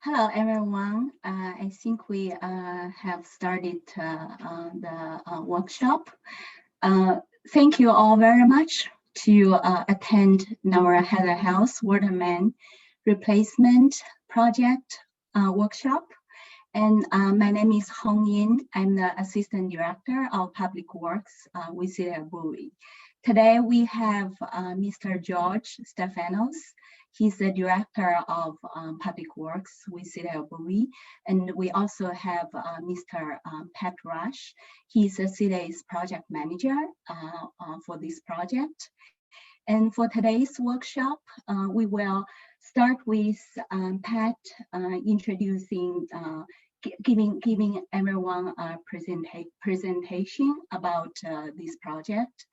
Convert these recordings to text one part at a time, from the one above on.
Hello, everyone. I think we have started the workshop. Uh, Thank you all very much to attend our Heather House Watermain replacement project workshop. And my name is Hong Yin. I'm the Assistant Director of Public Works with Bowie. Today we have Mr. George Stefanos. He's the Director of Public Works with Bowie. And we also have Mr. Pat Rush. He's the city's project manager for this project. And for today's workshop, we will start with Pat introducing, giving everyone a presentation about this project.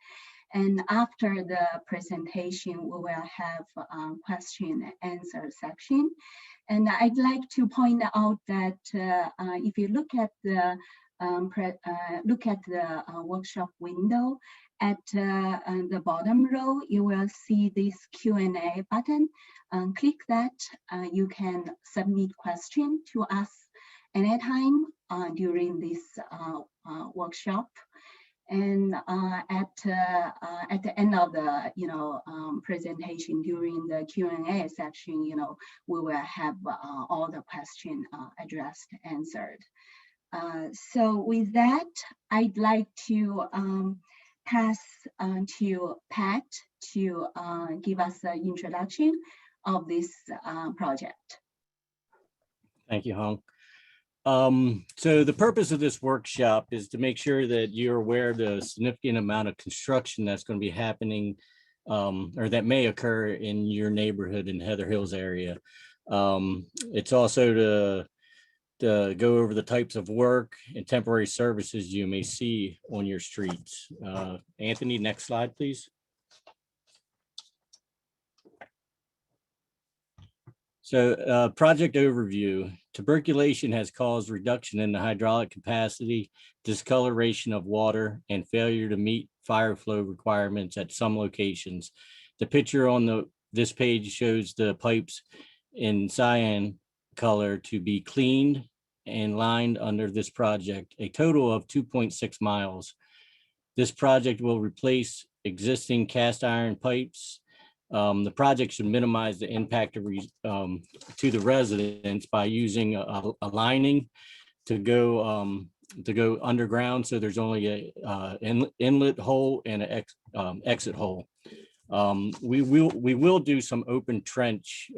And after the presentation, we will have a question and answer section. And I'd like to point out that if you look at the workshop window, at the bottom row, you will see this Q&A button. Click that. You can submit questions to us anytime during this workshop. And at the end of the presentation during the Q&A section, we will have all the questions addressed, answered. So with that, I'd like to pass to Pat to give us an introduction of this project. Thank you, Hong. So the purpose of this workshop is to make sure that you're aware of the significant amount of construction that's going to be happening or that may occur in your neighborhood in Heather Hills area. It's also to go over the types of work and temporary services you may see on your streets. Anthony, next slide, please. So project overview. Tuberculation has caused reduction in the hydraulic capacity, discoloration of water, and failure to meet fire flow requirements at some locations. The picture on this page shows the pipes in cyan color to be cleaned and lined under this project, a total of 2.6 miles. This project will replace existing cast iron pipes. The project should minimize the impact to the residents by using a lining to go underground. So there's only an inlet hole and an exit hole. We will do some open trench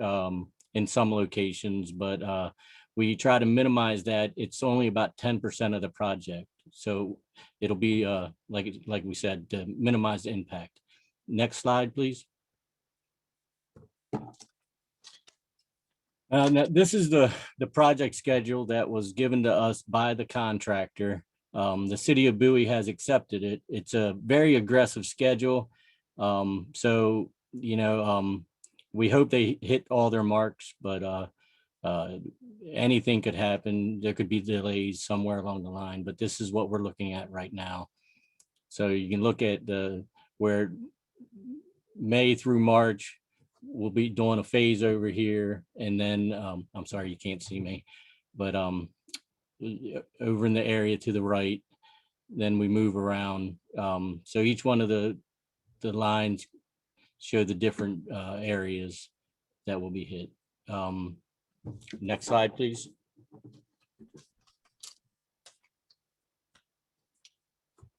in some locations, but we try to minimize that. It's only about 10% of the project. So it'll be like we said, to minimize the impact. Next slide, please. Now this is the project schedule that was given to us by the contractor. The city of Bowie has accepted it. It's a very aggressive schedule. So, we hope they hit all their marks, but anything could happen. There could be delays somewhere along the line, but this is what we're looking at right now. So you can look at where May through March, we'll be doing a phase over here. And then, I'm sorry, you can't see me, but over in the area to the right, then we move around. So each one of the lines show the different areas that will be hit. Next slide, please.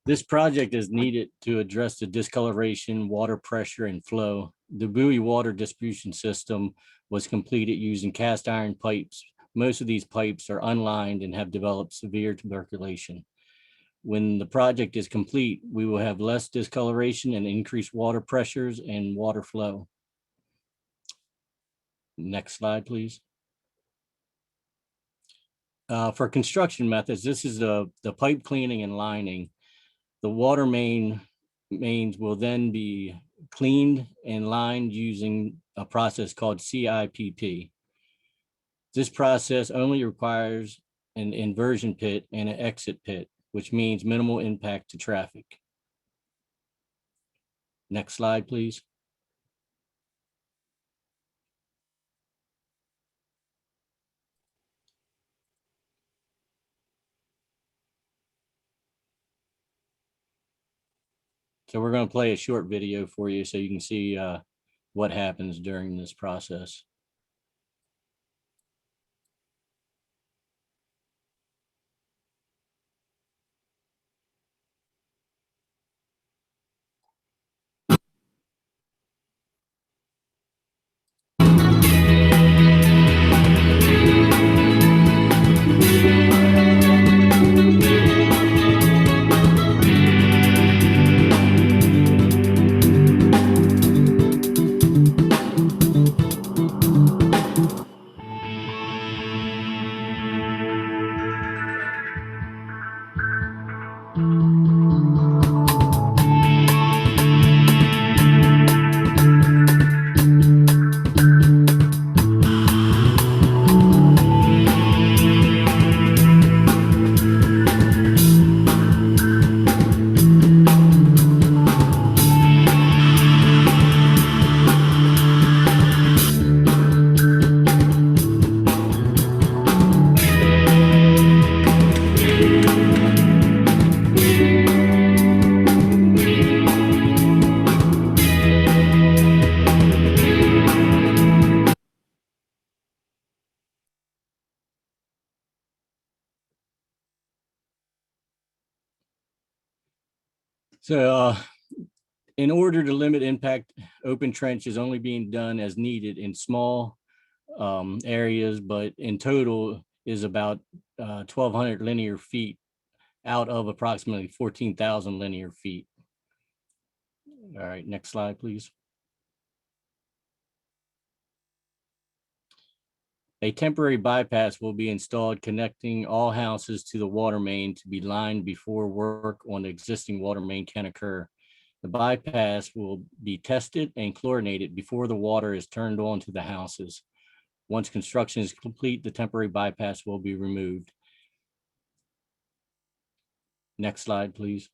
This project is needed to address the discoloration, water pressure, and flow. The Bowie water distribution system was completed using cast iron pipes. Most of these pipes are unlined and have developed severe tuberculation. When the project is complete, we will have less discoloration and increased water pressures and water flow. Next slide, please. For construction methods, this is the pipe cleaning and lining. The water mains will then be cleaned and lined using a process called CIPP. This process only requires an inversion pit and an exit pit, which means minimal impact to traffic. Next slide, please. So we're going to play a short video for you so you can see what happens during this process. So in order to limit impact, open trench is only being done as needed in small areas, but in total is about 1,200 linear feet out of approximately 14,000 linear feet. All right, next slide, please. A temporary bypass will be installed connecting all houses to the water main to be lined before work on the existing water main can occur. The bypass will be tested and chlorinated before the water is turned on to the houses. Once construction is complete, the temporary bypass will be removed. Next slide, please.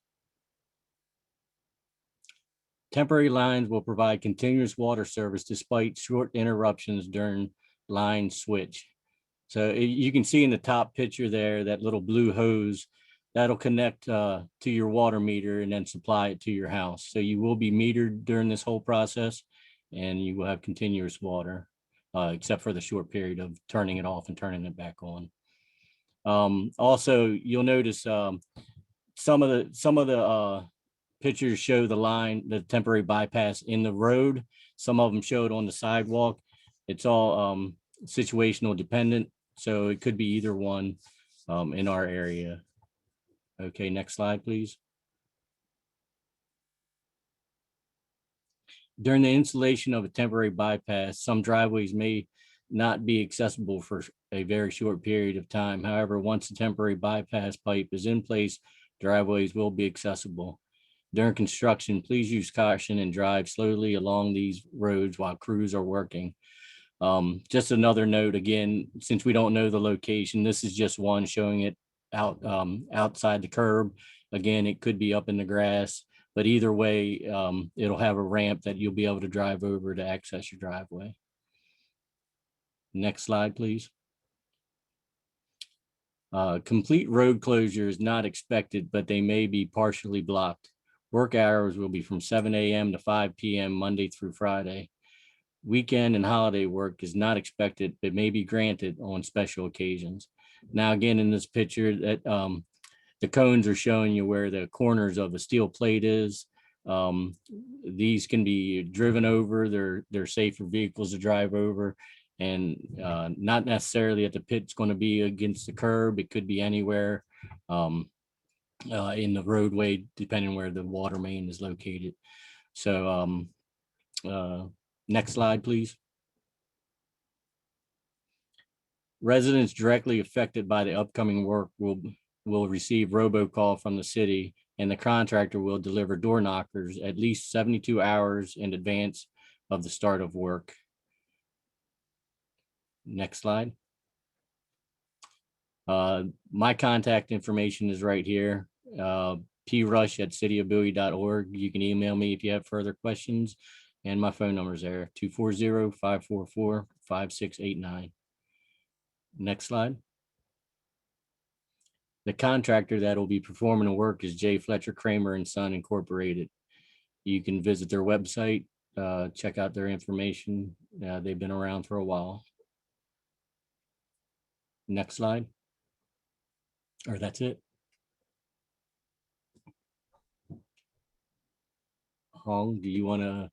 Temporary lines will provide continuous water service despite short interruptions during line switch. So you can see in the top picture there, that little blue hose that'll connect to your water meter and then supply it to your house. So you will be metered during this whole process and you will have continuous water, except for the short period of turning it off and turning it back on. Also, you'll notice some of the pictures show the line, the temporary bypass in the road. Some of them show it on the sidewalk. It's all situational dependent. So it could be either one in our area. Okay, next slide, please. During the installation of a temporary bypass, some driveways may not be accessible for a very short period of time. However, once the temporary bypass pipe is in place, driveways will be accessible. During construction, please use caution and drive slowly along these roads while crews are working. Just another note, again, since we don't know the location, this is just one showing it out outside the curb. Again, it could be up in the grass, but either way, it'll have a ramp that you'll be able to drive over to access your driveway. Next slide, please. Complete road closure is not expected, but they may be partially blocked. Work hours will be from 7 a.m. to 5 p.m. Monday through Friday. Weekend and holiday work is not expected, but may be granted on special occasions. Now, again, in this picture, that the cones are showing you where the corners of a steel plate is. These can be driven over. They're safe for vehicles to drive over, and not necessarily that the pit's going to be against the curb. It could be anywhere in the roadway, depending where the water main is located. So next slide, please. Residents directly affected by the upcoming work will receive robocall from the city, and the contractor will deliver door knockers at least 72 hours in advance of the start of work. Next slide. My contact information is right here. prush@cityofbowie.org. You can email me if you have further questions, and my phone number is there, 240-544-5689. Next slide. The contractor that will be performing the work is J. Fletcher Kramer and Son Incorporated. You can visit their website, check out their information. They've been around for a while. Next slide. Or that's it. Hong, do you want to,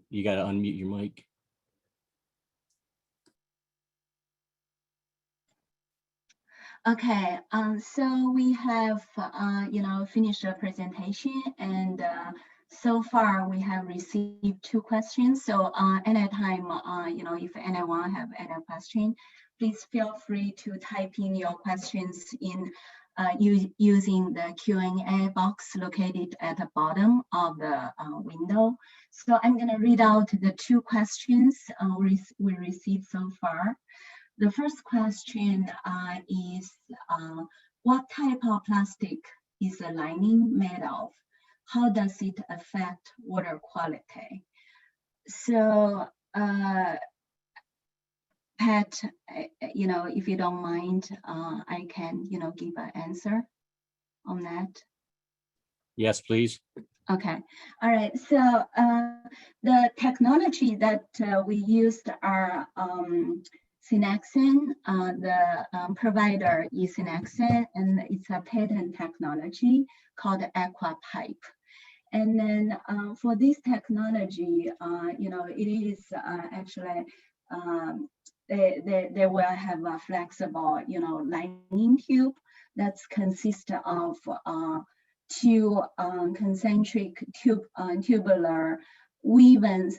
you got to unmute your mic. Okay, so we have, finished the presentation, and so far we have received 2 questions. So anytime, if anyone have any question, please feel free to type in your questions in using the Q&A box located at the bottom of the window. So I'm going to read out the 2 questions we received so far. The first question is, what type of plastic is the lining made of? How does it affect water quality? So, Pat, if you don't mind, I can, give an answer on that. Yes, please. Okay, all right. So the technology that we used are Synaxen, the provider is Synaxen, and it's a patent technology called Aqua Pipe. And then for this technology, it is actually, they will have a flexible, lining tube that's consist of 2 concentric tubular woven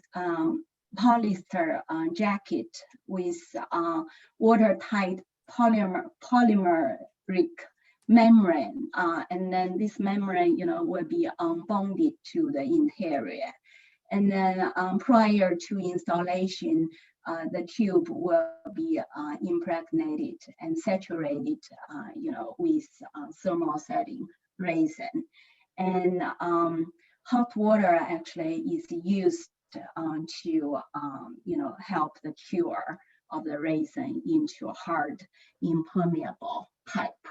polyester jacket with watertight polymeric membrane, and then this membrane, will be bonded to the interior. And then prior to installation, the tube will be impregnated and saturated, with thermosetting resin. And hot water actually is used to help the cure of the resin into a hard, impermeable pipe.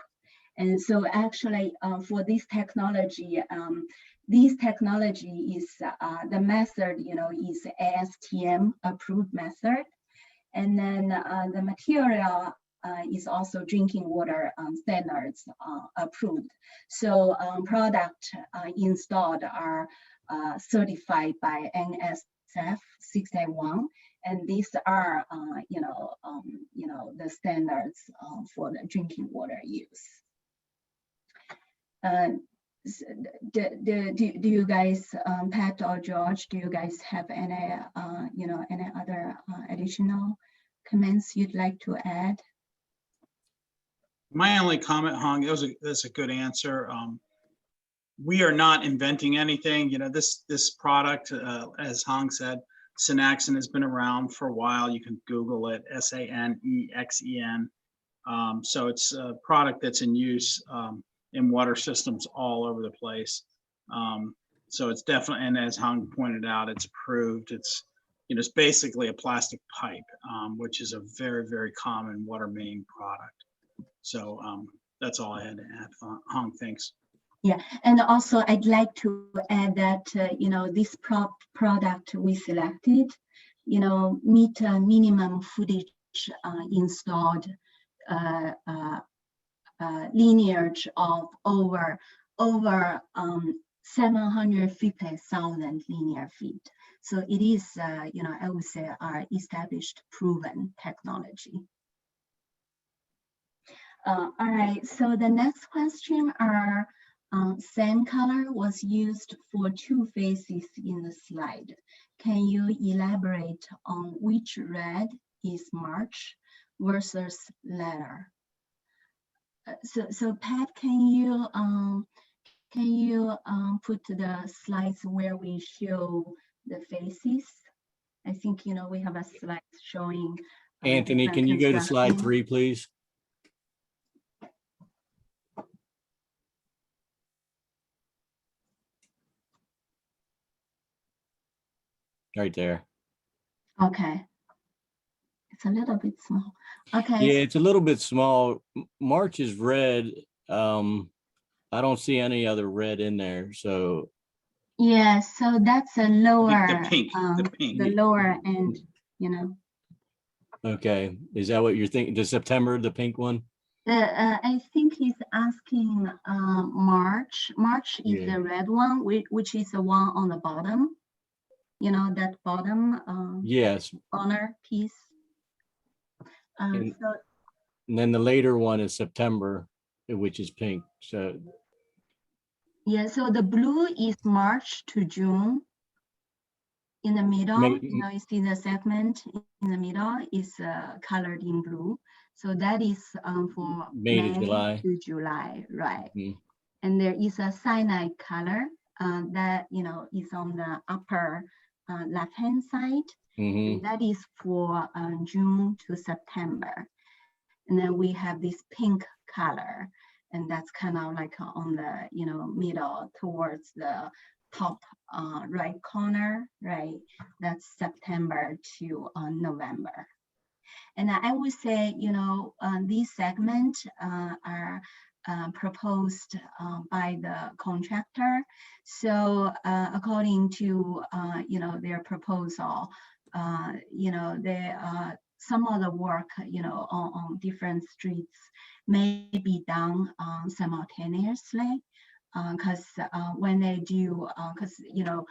And so actually for this technology is the method, is ASTM approved method. And then the material is also drinking water standards approved. So product installed are certified by NSF 681, and these are the standards for the drinking water use. Do you guys, Pat or George, do you guys have any any other additional comments you'd like to add? My only comment, Hong, that's a good answer. We are not inventing anything. This product, as Hong said, Synaxen has been around for a while. You can Google it, SANEXEN. So it's a product that's in use in water systems all over the place. So it's definitely, and as Hong pointed out, it's approved. It's basically a plastic pipe, which is a very, very common Watermain product. So that's all I had to add. Hong, thanks. Yeah, and also I'd like to add that this product we selected, meet a minimum footage installed lineage of over 750,000 linear feet. So it is, I would say, our established, proven technology. All right, so the next question are, same color was used for 2 faces in the slide. Can you elaborate on which red is March versus later? So Pat, can you put the slides where we show the faces? I think we have a slide showing. Anthony, can you go to slide 3, please? Right there. Okay. It's a little bit small. Okay. Yeah, it's a little bit small. March is red. I don't see any other red in there. So Yeah, so that's a lower, The pink, the pink. the lower end, you know. Okay, is that what you're thinking? The September, the pink one? I think he's asking March. March is Yeah. the red one, which is the one on the bottom. You know, that bottom Yes, corner piece. And- So and then the later one is September, which is pink. So yeah, so the blue is March to June. In the middle, May, you know, you see the segment in the middle is colored in blue. So that is for May to July. to July, right? Mm. And there is a cyanide color that, you know, is on the upper left-hand side. Mhm. And that is for June to September. And then we have this pink color, and that's kind of like on the, you know, middle towards the top right corner, right? That's September to November. And I would say, you know, these segments are proposed by the contractor. So according to, you know, their proposal, you know, some of the work, you know, on different streets may be done simultaneously because when they do, because, you know,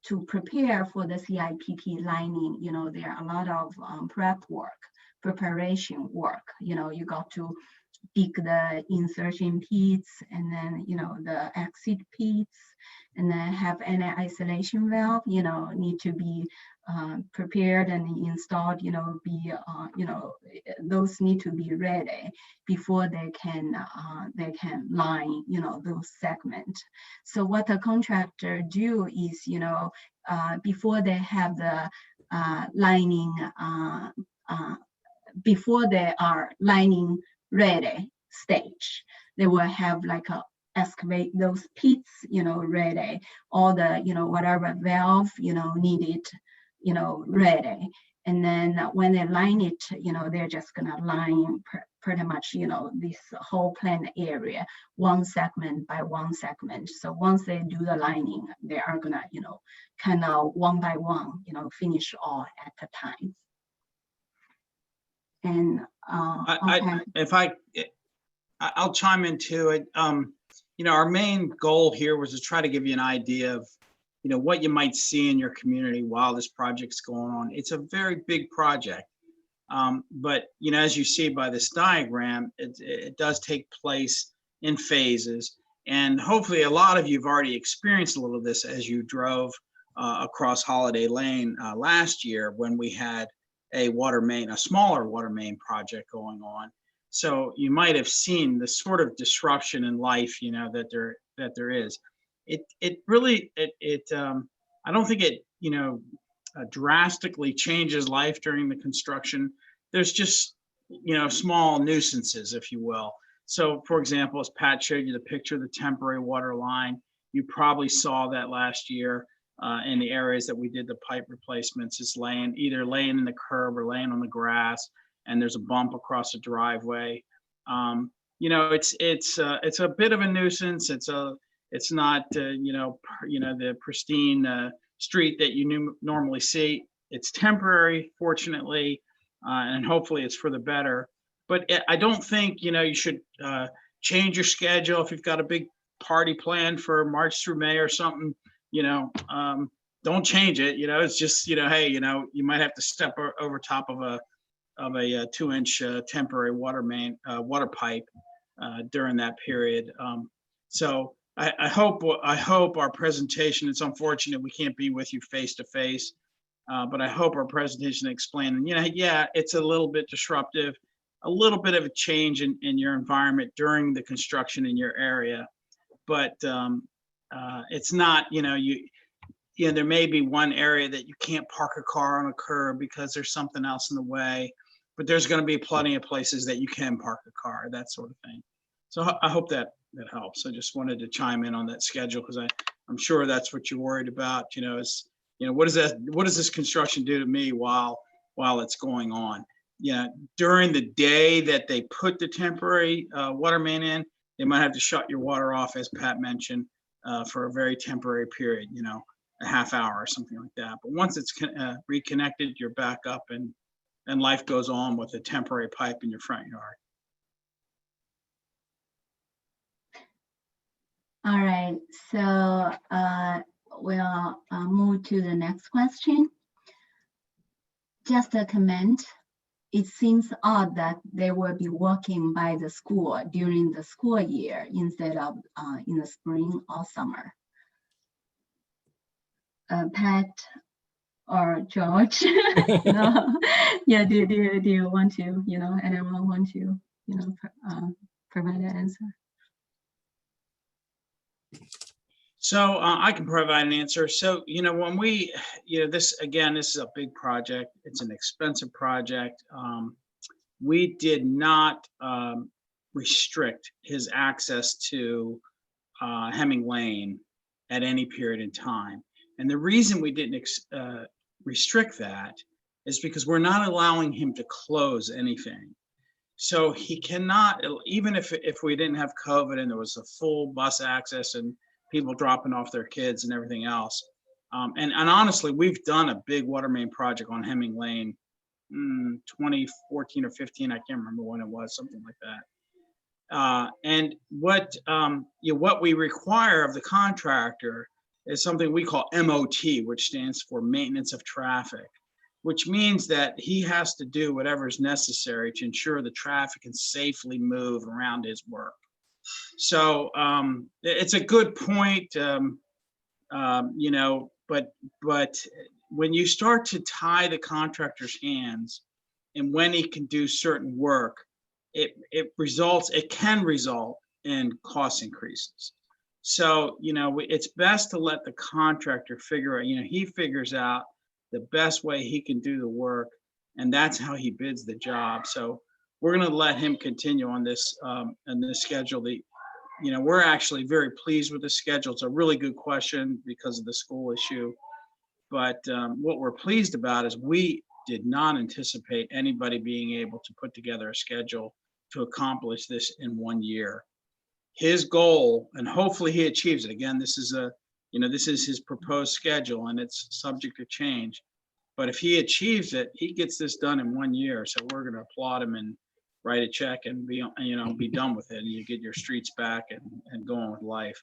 to prepare for the CIPP lining, you know, there are a lot of prep work, preparation work. You know, you got to dig the insertion pits and then, you know, the exit pits, and then have any isolation valve, you know, need to be prepared and installed, you know, you know, those need to be ready before they can line, you know, those segments. So what the contractor do is, you know, before they have the lining, before they are lining ready stage, they will have like a excavate those pits, you know, ready, all the, you know, whatever valve, you know, needed, you know, ready. And then when they line it, you know, they're just gonna line pretty much, you know, this whole plant area, one segment by one segment. So once they do the lining, they are gonna, you know, kind of one by one, you know, finish all at a time. And I'll chime into it. You know, our main goal here was to try to give you an idea of, you know, what you might see in your community while this project's going on. It's a very big project. But, you know, as you see by this diagram, it does take place in phases. And hopefully a lot of you have already experienced a little of this as you drove across Holiday Lane last year when we had a smaller water main project going on. So you might have seen the sort of disruption in life, you know, that there is. It really, I don't think it, you know, drastically changes life during the construction. There's just, you know, small nuisances, if you will. So for example, as Pat showed you the picture of the temporary water line, you probably saw that last year in the areas that we did the pipe replacements. It's either laying in the curb or laying on the grass, and there's a bump across the driveway. You know, it's a bit of a nuisance. It's not you know the pristine street that you normally see. It's temporary, fortunately, and hopefully it's for the better. But I don't think, you know, you should change your schedule if you've got a big party planned for March through May or something. You know, don't change it. You know, it's just, you know, hey, you know, you might have to step over top of a 2-inch temporary water pipe during that period. So I hope our presentation, it's unfortunate we can't be with you face to face, but I hope our presentation explained, you know, yeah, it's a little bit disruptive, a little bit of a change in your environment during the construction in your area, but it's not, you know, there may be one area that you can't park a car on a curb because there's something else in the way, but there's going to be plenty of places that you can park a car, that sort of thing. So I hope that helps. I just wanted to chime in on that schedule because I'm sure that's what you're worried about. You know, what does this construction do to me while it's going on? Yeah, during the day that they put the temporary water main in, they might have to shut your water off, as Pat mentioned. for a very temporary period, you know, a half hour or something like that. But once it's reconnected, you're back up and life goes on with a temporary pipe in your front yard. All right, so we'll move to the next question. Just a comment. It seems odd that they will be working by the school during the school year instead of in the spring or summer. Pat or George, no. Yeah, do you want to, you know, anyone want to, you know, provide an answer? So I can provide an answer. So, you know, when we, you know, this is a big project. It's an expensive project. We did not restrict his access to Hemming Lane at any period in time. And the reason we didn't restrict that is because we're not allowing him to close anything. So he cannot, even if we didn't have COVID and there was a full bus access and people dropping off their kids and everything else. And honestly, we've done a big water main project on Hemming Lane, 2014 or 15, I can't remember when it was, something like that. And what we require of the contractor is something we call MOT, which stands for maintenance of traffic, which means that he has to do whatever is necessary to ensure the traffic can safely move around his work. So it's a good point, you know, but when you start to tie the contractor's hands and when he can do certain work, it can result in cost increases. So, you know, it's best to let the contractor figure out, you know, he figures out the best way he can do the work, and that's how he bids the job. So we're going to let him continue on this schedule. You know, we're actually very pleased with the schedule. It's a really good question because of the school issue. But what we're pleased about is we did not anticipate anybody being able to put together a schedule to accomplish this in 1 year. His goal, and hopefully he achieves it. Again, this is his proposed schedule and it's subject to change. But if he achieves it, he gets this done in 1 year. So we're going to applaud him and write a check and be done with it, and you get your streets back and go on with life.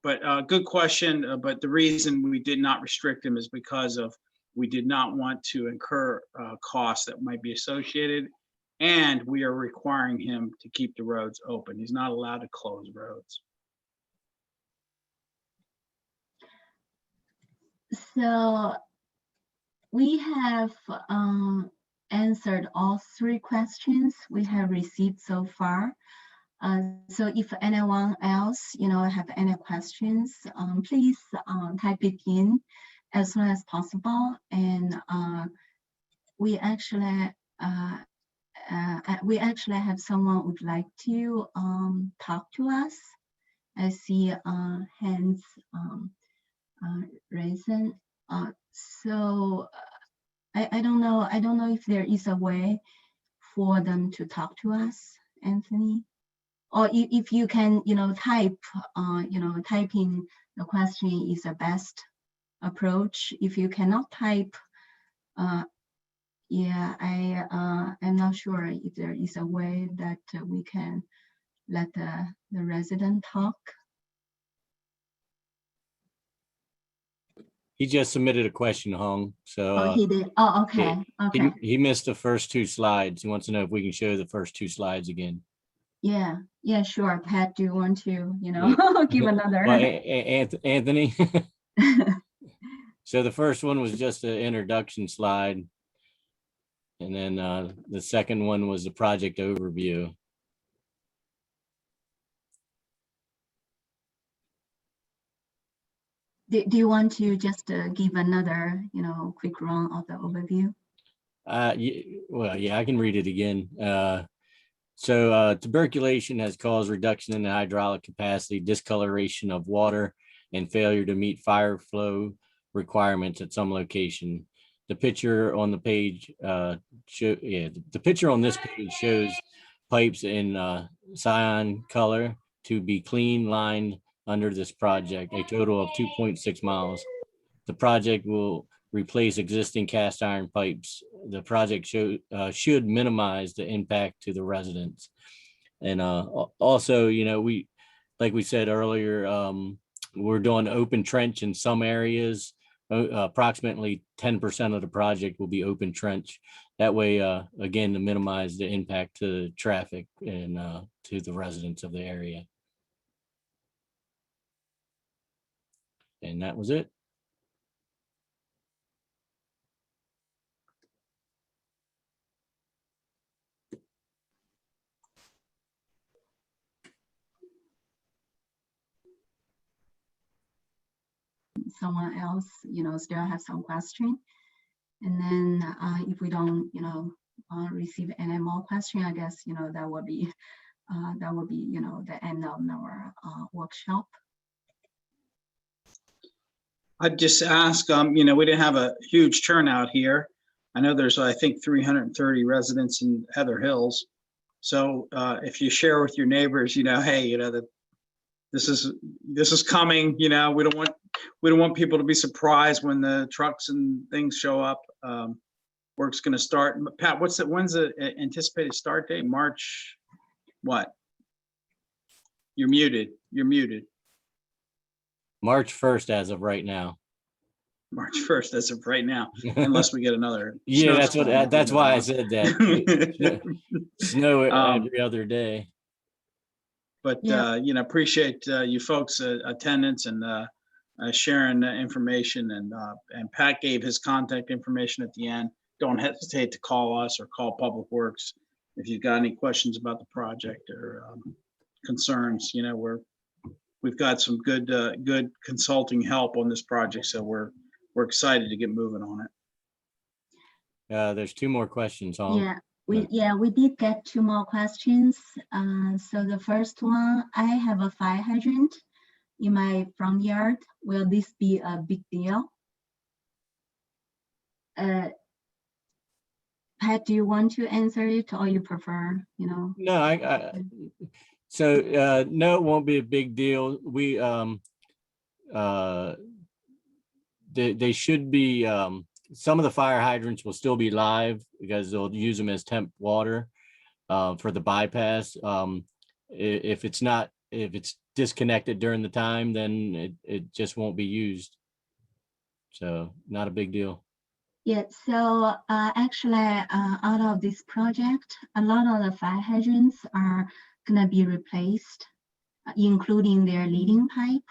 But good question. But the reason we did not restrict him is because we did not want to incur costs that might be associated, and we are requiring him to keep the roads open. He's not allowed to close roads. So we have answered all 3 questions we have received so far. So if anyone else, you know, have any questions, please type it in as soon as possible. And we actually have someone would like to talk to us. I see hands raising. So I don't know if there is a way for them to talk to us, Anthony, or if you can, you know, typing the question is the best approach. If you cannot type, yeah, I'm not sure if there is a way that we can let the resident talk. He just submitted a question, Hong. So He did. Oh, okay. Okay. He missed the first 2 slides. He wants to know if we can show the first 2 slides again. Yeah, sure. Pat, do you want to, you know, give another? Well, Anthony. So the first one was just an introduction slide. And then the second one was the project overview. Do you want to just give another, you know, quick run of the overview? Well, yeah, I can read it again. So tuberculation has caused reduction in the hydraulic capacity, discoloration of water, and failure to meet fire flow requirements at some location. The picture on the page, the picture on this page shows pipes in cyan color to be clean, lined, under this project, a total of 2.6 miles. The project will replace existing cast iron pipes. The project should minimize the impact to the residents. And also, like we said earlier, we're doing open trench in some areas. Approximately 10% of the project will be open trench. That way, again, to minimize the impact to traffic and to the residents of the area. And that was it. Someone else, still have some question. And then if we don't, receive any more question, I guess, that would be, the end of our workshop. I'd just ask, we didn't have a huge turnout here. I know there's, I think, 330 residents in Heather Hills. So if you share with your neighbors, hey, that this is coming. We don't want people to be surprised when the trucks and things show up. Work's going to start. Pat, when's the anticipated start date? March what? You're muted. March 1st as of right now. March 1st as of right now, unless we get another. Yeah, that's why I said that. Snow every other day. But appreciate you folks' attendance and sharing the information. And Pat gave his contact information at the end. Don't hesitate to call us or call Public Works if you've got any questions about the project or concerns. We've got some good consulting help on this project, so we're excited to get moving on it. There's 2 more questions, huh? Yeah, we did get 2 more questions. So the first one, I have a fire hydrant in my front yard. Will this be a big deal? Pat, do you want to answer it, or you prefer, No, no, it won't be a big deal. We they should be, some of the fire hydrants will still be live because they'll use them as temp water for the bypass. If it's disconnected during the time, then it just won't be used. So not a big deal. Yeah, so actually out of this project, a lot of the fire hydrants are gonna be replaced, including their leading pipe.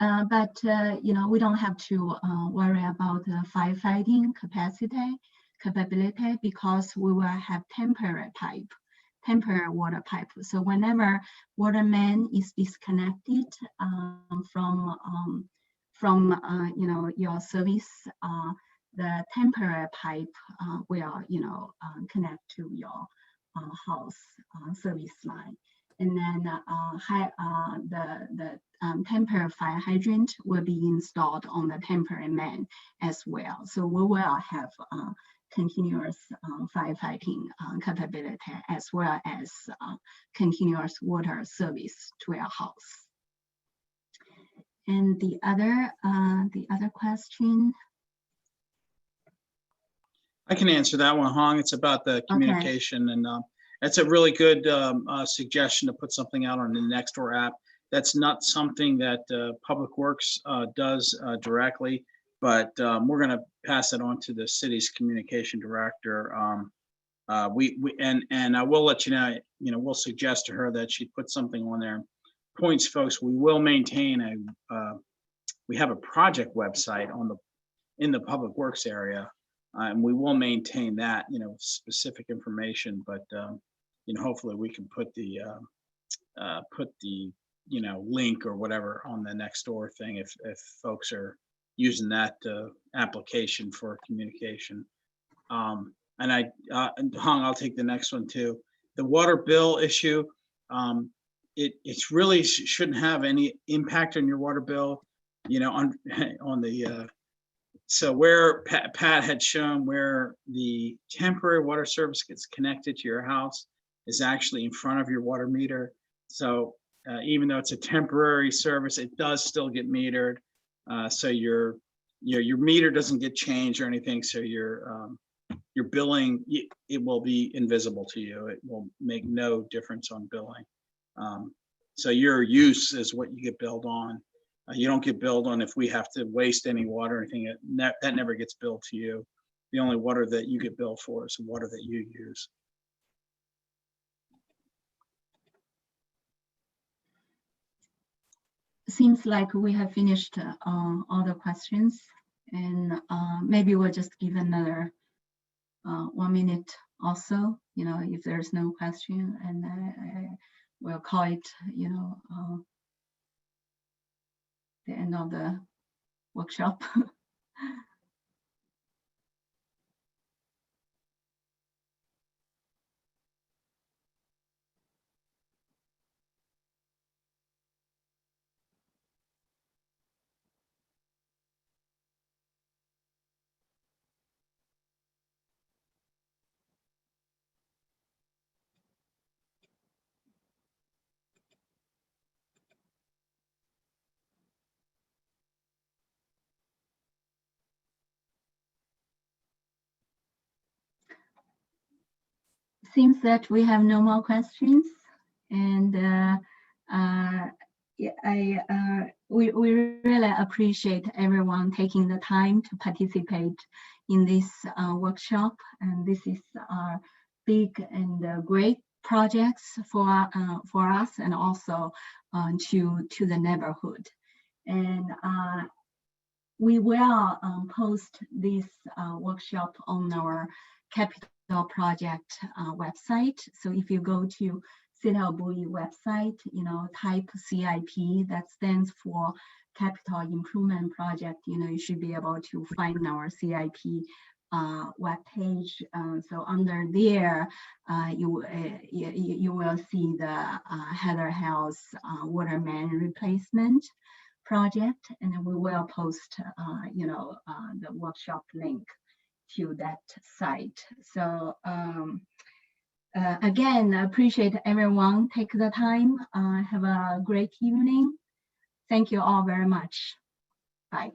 But we don't have to worry about the firefighting capability, because we will have temporary water pipe. So whenever Watermain is disconnected from your service, the temporary pipe will connect to your house service line. And then the temporary fire hydrant will be installed on the temporary main as well. So we will have continuous firefighting capability, as well as continuous water service to our house. And the other question. I can answer that one, Hong. It's about the communication, and that's a really good suggestion to put something out on the Nextdoor app. That's not something that Public Works does directly, but we're going to pass it on to the city's communication director. I will let you know. We'll suggest to her that she put something on there. Points, folks. We will maintain we have a project website in the Public Works area. And we will maintain that, specific information, but hopefully we can put the link or whatever on the Nextdoor thing if folks are using that application for communication. And Hong, I'll take the next one too. The water bill issue, it's really shouldn't have any impact on your water bill, on the. So where Pat had shown where the temporary water service gets connected to your house is actually in front of your water meter. So Even though it's a temporary service, it does still get metered. So your meter doesn't get changed or anything. So your billing, it will be invisible to you. It will make no difference on billing. So your use is what you get billed on. You don't get billed on if we have to waste any water or anything. That never gets billed to you. The only water that you get billed for is the water that you use. Seems like we have finished all the questions, and maybe we'll just give another 1 minute also, if there's no question, and I will call it, the end of the workshop. Seems that we have no more questions, and we really appreciate everyone taking the time to participate in this workshop. And this is our big and great projects for us, and also to the neighborhood. And we will post this workshop on our capital project website. So if you go to City of Bowie website, type CIP, that stands for Capital Improvement Project, you should be able to find our CIP webpage. So under there, you will see the Heather House Watermain replacement project, and then we will post the workshop link to that site. So again, I appreciate everyone take the time. Have a great evening. Thank you all very much. Bye.